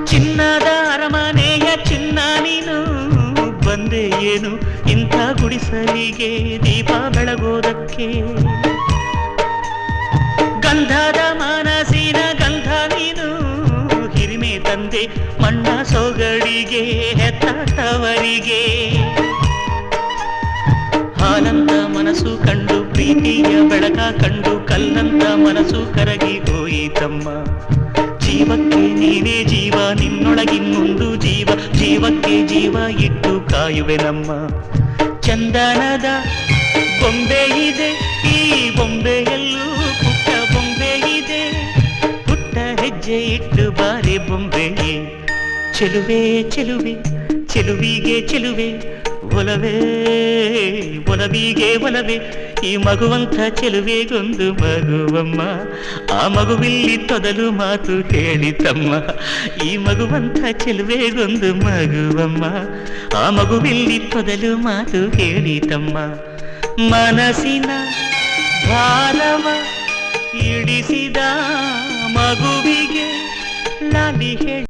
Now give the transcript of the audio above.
ಚಿನ್ನದ ಅರಮನೆಯ ಚಿನ್ನ ನೀನು ಬಂದೆ ಏನು ಇಂಥ ಗುಡಿಸಲಿಗೆ ದೀಪ ಬೆಳಗೋದಕ್ಕೆ. ಗಂಧದ ಮನಸ್ಸಿನ ಗಂಧ ನೀನು ಹಿರಿಮೆ ತಂದೆ ಮಣ್ಣ ಸೊಗಡಿಗೆ ಹೆತ್ತಾಟವರಿಗೆ. ಹಾಲಂತ ಮನಸ್ಸು ಕಂಡು ಪ್ರೀತಿಯ ಬೆಳಕ ಕಂಡು ಕಲ್ಲಂತ ಮನಸ್ಸು ಕರಗಿ ಹೋಯಿತಮ್ಮ. ಜೀವಕ್ಕೆ ನೀನೇ ಜೀವ ನಿನ್ನೊಳಗಿನ್ನೊಂದು ಜೀವ ಜೀವಕ್ಕೆ ಜೀವ ಇಟ್ಟು ಕಾಯುವೆ ನಮ್ಮ. ಚಂದನದ ಬೊಂಬೆ ಇದೆ ಈ ಬೊಂಬೆಯಲ್ಲೂ ಪುಟ್ಟ ಬೊಂಬೆ ಇದೆ. ಪುಟ್ಟ ಹೆಜ್ಜೆ ಇಟ್ಟು ಬಾರೆ ಬೊಂಬೆಯೇ. ಚೆಲುವೆ ಚೆಲುವೆ ಚೆಲುವಿಗೆ ಚೆಲುವೆ ಒಲವೇ ಒಲವಿಗೆ ಒಲವೇ. ಈ ಮಗುವಂಥ ಚೆಲುವೆಗೊಂದು ಮಗುವಮ್ಮ. ಆ ಮಗುವಿಲ್ಲಿ ತೊದಲು ಮಾತು ಹೇಳಿತಮ್ಮ. ಈ ಮಗುವಂಥ ಚೆಲುವೆಗೊಂದು ಮಗುವಮ್ಮ. ಆ ಮಗುವಿಲ್ಲಿ ತೊದಲು ಮಾತು ಹೇಳಿತಮ್ಮ. ಮನಸ್ಸಿನ ಭಾರವ